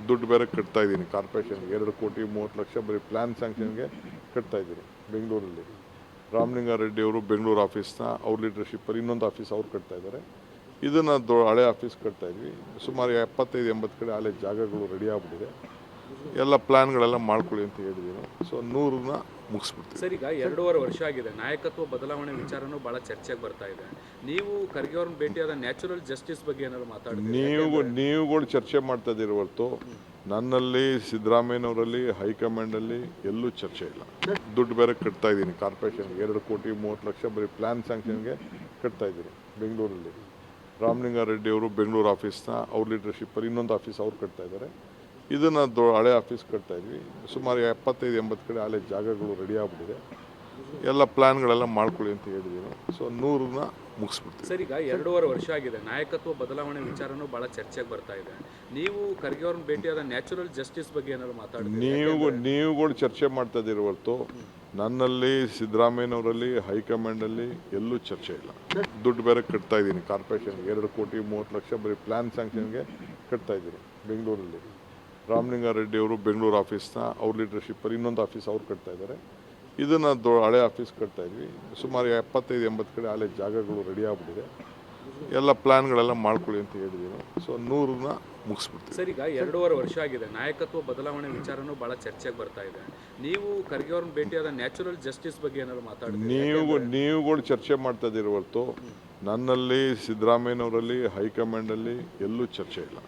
ದುಡ್ಡು ಬೇರೆ ಕಟ್ತಾ ಇದ್ದೀನಿ ಕಾರ್ಪೊರೇಷನ್ಗೆ 2,30,00,000 ಬರೀ ಪ್ಲ್ಯಾನ್ ಸ್ಯಾಂಕ್ಷನ್ಗೆ ಕಟ್ತಾ ಇದ್ದೀನಿ ಬೆಂಗಳೂರಲ್ಲಿ. ರಾಮಲಿಂಗಾರೆಡ್ಡಿ ಅವರು ಬೆಂಗಳೂರು ಆಫೀಸ್ನ ಅವ್ರ ಲೀಡರ್ಶಿಪ್ಪಲ್ಲಿ ಇನ್ನೊಂದು ಆಫೀಸ್ ಅವ್ರು ಕಟ್ತಾ ಇದ್ದಾರೆ. ಇದನ್ನು ಹಳೆ ಆಫೀಸ್ ಕಟ್ತಾ ಇದ್ವಿ. ಸುಮಾರು 75-80 ಕಡೆ ಹಳೆ ಜಾಗಗಳು ರೆಡಿ ಆಗ್ಬಿಟ್ಟಿದೆ. ಎಲ್ಲ ಪ್ಲ್ಯಾನ್ಗಳೆಲ್ಲ ಮಾಡ್ಕೊಳ್ಳಿ ಅಂತ ಹೇಳಿದ್ದೀನಿ. ಸೊ 100ನ ಮುಗಿಸ್ಬಿಡ್ತೀವಿ. ಸರ್, ಈಗ 2.5 ವರ್ಷ ಆಗಿದೆ. ನಾಯಕತ್ವ ಬದಲಾವಣೆ ವಿಚಾರನೂ ಭಾಳ ಚರ್ಚೆಗೆ ಬರ್ತಾ ಇದೆ. ನೀವು ಖರ್ಗೆ ಅವ್ರನ್ನ ಭೇಟಿಯಾದ ನ್ಯಾಚುರಲ್ ಜಸ್ಟಿಸ್ ಬಗ್ಗೆ ಏನಾದ್ರು ಮಾತಾಡಿದ್ರೆ ನೀವುಗಳು ಚರ್ಚೆ ಮಾಡ್ತಾ ಇದ್ದೀರಿ ಹೊರತು ನನ್ನಲ್ಲಿ ಸಿದ್ದರಾಮಯ್ಯನವರಲ್ಲಿ ಹೈಕಮಾಂಡಲ್ಲಿ ಎಲ್ಲೂ ಚರ್ಚೆ ಇಲ್ಲ. ದುಡ್ಡು ಬೇರೆ ಕಟ್ತಾ ಇದ್ದೀನಿ ಕಾರ್ಪೊರೇಷನ್ಗೆ 2,30,00,000 ಬರೀ ಪ್ಲ್ಯಾನ್ ಸ್ಯಾಂಕ್ಷನ್ಗೆ ಕಟ್ತಾ ಇದ್ದೀನಿ ಬೆಂಗಳೂರಲ್ಲಿ. ರಾಮಲಿಂಗಾರೆಡ್ಡಿ ಅವರು ಬೆಂಗಳೂರು ಆಫೀಸ್ನ ಅವ್ರ ಲೀಡರ್ಶಿಪ್ಪಲ್ಲಿ ಇನ್ನೊಂದು ಆಫೀಸ್ ಅವ್ರು ಕಟ್ತಾ ಇದ್ದಾರೆ. ಇದನ್ನು ಹಳೆ ಆಫೀಸ್ ಕಟ್ತಾ ಇದ್ವಿ. ಸುಮಾರು 75-80 ಕಡೆ ಹಳೆ ಜಾಗಗಳು ರೆಡಿ ಆಗ್ಬಿಟ್ಟಿದೆ. ಎಲ್ಲ ಪ್ಲ್ಯಾನ್ಗಳೆಲ್ಲ ಮಾಡ್ಕೊಳ್ಳಿ ಅಂತ ಹೇಳಿದ್ದೀನಿ. ಸೊ 100ನ ಮುಗಿಸ್ಬಿಡ್ತೀವಿ. ಸರ್, ಈಗ 2.5 ವರ್ಷ ಆಗಿದೆ. ನಾಯಕತ್ವ ಬದಲಾವಣೆ ವಿಚಾರನೂ ಭಾಳ ಚರ್ಚೆಗೆ ಬರ್ತಾ ಇದೆ. ನೀವು ಖರ್ಗೆ ಅವ್ರನ್ನ ಭೇಟಿಯಾದ ನ್ಯಾಚುರಲ್ ಜಸ್ಟಿಸ್ ಬಗ್ಗೆ ಏನಾದ್ರು ಮಾತಾಡಿದ್ರೆ ನೀವುಗಳು ಚರ್ಚೆ ಮಾಡ್ತಾ ಇದ್ದೀರಿ ಹೊರತು ನನ್ನಲ್ಲಿ ಸಿದ್ದರಾಮಯ್ಯನವರಲ್ಲಿ ಹೈಕಮಾಂಡಲ್ಲಿ ಎಲ್ಲೂ ಚರ್ಚೆ ಇಲ್ಲ. ದುಡ್ಡು ಬೇರೆ ಕಟ್ತಾ ಇದ್ದೀನಿ ಕಾರ್ಪೊರೇಷನ್ಗೆ 2,30,00,000 ಬರೀ ಪ್ಲ್ಯಾನ್ ಸ್ಯಾಂಕ್ಷನ್ಗೆ ಕಟ್ತಾ ಇದ್ದೀನಿ ಬೆಂಗಳೂರಲ್ಲಿ. ರಾಮಲಿಂಗಾರೆಡ್ಡಿ ಅವರು ಬೆಂಗಳೂರು ಆಫೀಸ್ನ ಅವ್ರ ಲೀಡರ್ಶಿಪ್ಪಲ್ಲಿ ಇನ್ನೊಂದು ಆಫೀಸ್ ಅವ್ರು ಕಟ್ತಾ ಇದ್ದಾರೆ. ಇದನ್ನು ಹಳೆ ಆಫೀಸ್ ಕಟ್ತಾ ಇದ್ವಿ. ಸುಮಾರು 75-80 ಕಡೆ ಹಳೆ ಜಾಗಗಳು ರೆಡಿ ಆಗ್ಬಿಟ್ಟಿದೆ. ಎಲ್ಲ ಪ್ಲ್ಯಾನ್ಗಳೆಲ್ಲ ಮಾಡ್ಕೊಳ್ಳಿ ಅಂತ ಹೇಳಿದ್ದೀನಿ. ಸೊ 100ನ ಮುಗಿಸ್ಬಿಡ್ತೀವಿ. ಸರ್, ಈಗ 2.5 ವರ್ಷ ಆಗಿದೆ. ನಾಯಕತ್ವ ಬದಲಾವಣೆ ವಿಚಾರನೂ ಭಾಳ ಚರ್ಚೆಗೆ ಬರ್ತಾ ಇದೆ. ನೀವು ಖರ್ಗೆ ಅವ್ರನ್ನ ಭೇಟಿಯಾದ ನ್ಯಾಚುರಲ್ ಜಸ್ಟಿಸ್ ಬಗ್ಗೆ ಏನಾದ್ರು ಮಾತಾಡಿದ್ರೆ ನೀವುಗಳು ಚರ್ಚೆ ಮಾಡ್ತಾ ಇದ್ದೀರಿ ಹೊರತು ನನ್ನಲ್ಲಿ ಸಿದ್ದರಾಮಯ್ಯನವರಲ್ಲಿ ಹೈಕಮಾಂಡಲ್ಲಿ ಎಲ್ಲೂ ಚರ್ಚೆ ಇಲ್ಲ.